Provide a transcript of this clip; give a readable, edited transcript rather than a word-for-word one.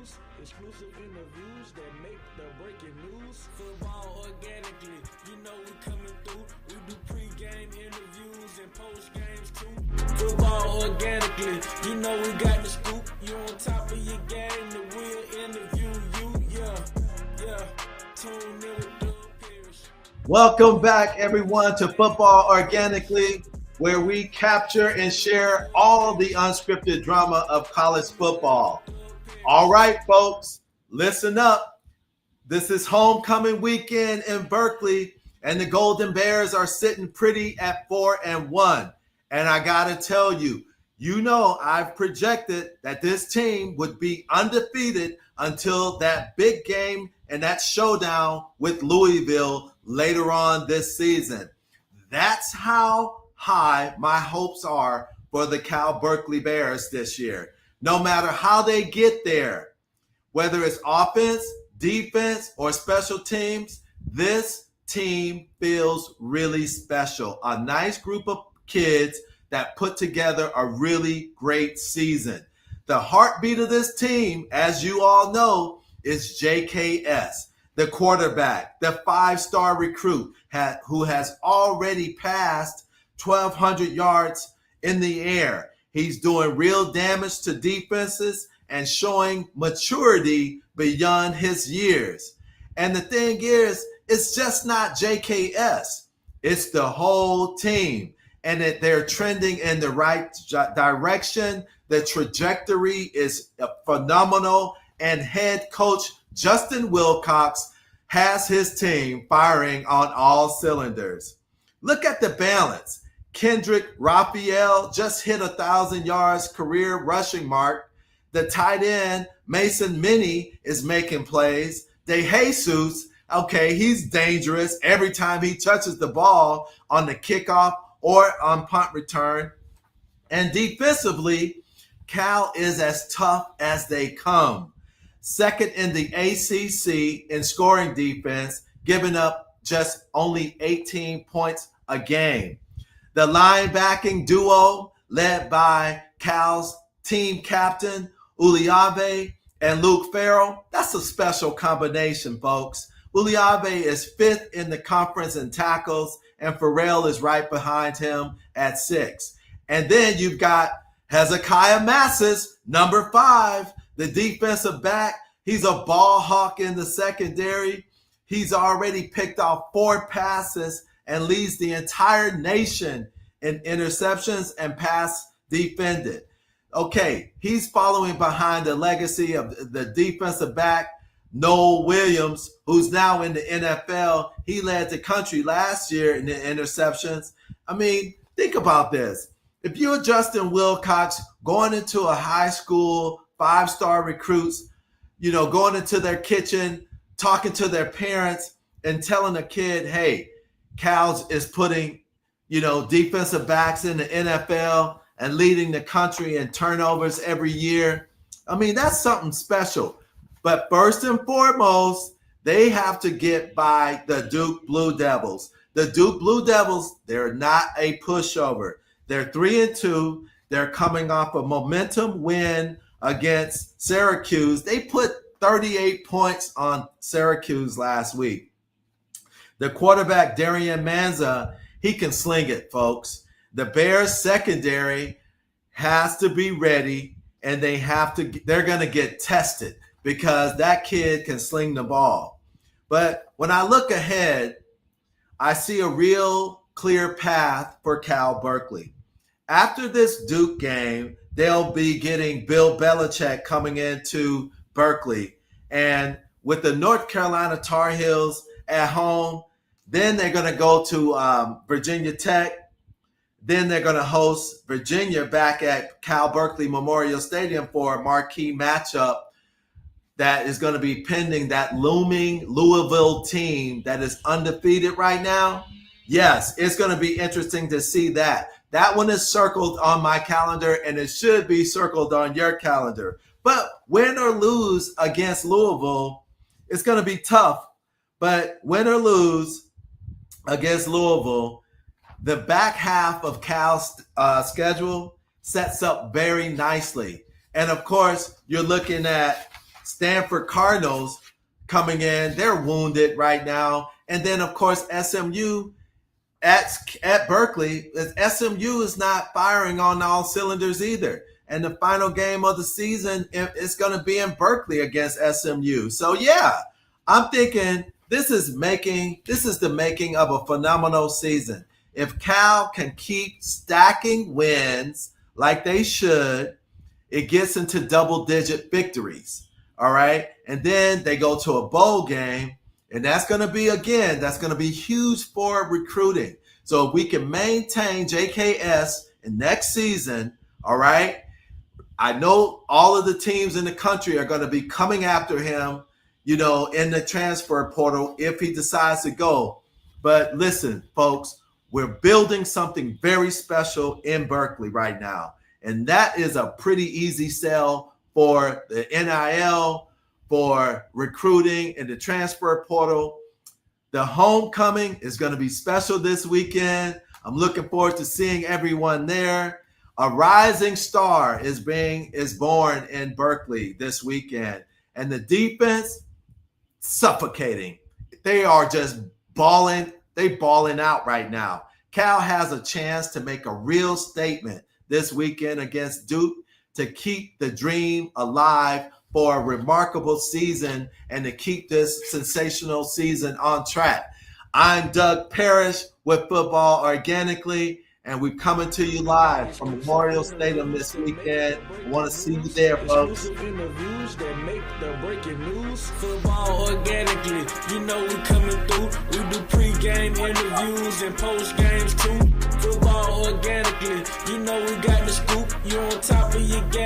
Exclusive interviews that make the breaking news. Football organically, you know we coming through. We do pre-game interviews and post-games too. Football organically, you know we got the scoop. You on top of your game, the real interview you. Yeah. Tune in with Doug Pierce. Welcome back, everyone, to Football Organically, where we capture and share all the unscripted drama of college football. All right, folks, listen up. This is homecoming weekend in Berkeley, and the Golden Bears are sitting pretty at 4-1. And I got to tell you, I've projected that this team would be undefeated until that big game and that showdown with Louisville later on this season. That's how high my hopes are for the Cal Berkeley Bears this year. No matter how they get there, whether it's offense, defense, or special teams, this team feels really special. A nice group of kids that put together a really great season. The heartbeat of this team, as you all know, is JKS, the quarterback, the five-star recruit who has already passed 1,200 yards in the air. He's doing real damage to defenses and showing maturity beyond his years. And the thing is, it's just not JKS. It's the whole team. And that they're trending in the right direction. The trajectory is phenomenal. And head coach Justin Wilcox has his team firing on all cylinders. Look at the balance. Kendrick Raphael just hit 1,000 yards career rushing mark. The tight end, Mason Minnie, is making plays. De Jesus, okay, he's dangerous every time he touches the ball on the kickoff or on punt return. And defensively, Cal is as tough as they come. Second in the ACC in scoring defense, giving up just only 18 points a game. The linebacking duo led by Cal's team captain, Uliave and Luke Farrell, that's a special combination, folks. Uliave is fifth in the conference in tackles, and Farrell is right behind him at 6. And then you've got Hezekiah Massis, number 5, the defensive back. He's a ball hawk in the secondary. He's already picked off 4 passes and leads the entire nation in interceptions and pass defended. Okay, he's following behind the legacy of the defensive back, Noel Williams, who's now in the NFL. He led the country last year in the interceptions. I mean, think about this. If you're Justin Wilcox going into a high school, 5-star recruits, going into their kitchen, talking to their parents and telling a kid, hey, Cal's is putting, defensive backs in the NFL and leading the country in turnovers every year. I mean, that's something special. But first and foremost, they have to get by the Duke Blue Devils. The Duke Blue Devils, they're not a pushover. They're 3-2. They're coming off a momentum win against Syracuse. They put 38 points on Syracuse last week. The quarterback, Darian Manza, he can sling it, folks. The Bears secondary has to be ready, and they're going to get tested because that kid can sling the ball. But when I look ahead, I see a real clear path for Cal Berkeley. After this Duke game, they'll be getting Bill Belichick coming into Berkeley. And with the North Carolina Tar Heels at home, then they're going to go to Virginia Tech. Then they're going to host Virginia back at Cal Berkeley Memorial Stadium for a marquee matchup that is going to be pending that looming Louisville team that is undefeated right now. Yes, it's going to be interesting to see that. That one is circled on my calendar, and it should be circled on your calendar. But win or lose against Louisville, it's going to be tough. But win or lose against Louisville, the back half of Cal's schedule sets up very nicely. And of course, you're looking at Stanford Cardinals coming in. They're wounded right now. And then, of course, SMU at Berkeley. SMU is not firing on all cylinders either. And the final game of the season is going to be in Berkeley against SMU. So, yeah, I'm thinking this is the making of a phenomenal season. If Cal can keep stacking wins like they should, it gets into double-digit victories, all right? And then they go to a bowl game, and that's going to be huge for recruiting. So if we can maintain JKS in next season, all right, I know all of the teams in the country are going to be coming after him, in the transfer portal if he decides to go. But listen, folks, we're building something very special in Berkeley right now. And that is a pretty easy sell for the NIL, for recruiting and the transfer portal. The homecoming is going to be special this weekend. I'm looking forward to seeing everyone there. A rising star is born in Berkeley this weekend. And the defense, suffocating. They are just balling. They balling out right now. Cal has a chance to make a real statement this weekend against Duke to keep the dream alive for a remarkable season and to keep this sensational season on track. I'm Doug Parrish with Football Organically, and we're coming to you live from Memorial Stadium this weekend. I want to see you there, folks. Interviews that make the breaking news. Football Organically, we coming through. We do pre-game interviews and post-games too. Football Organically, we got the scoop. You on top of your game.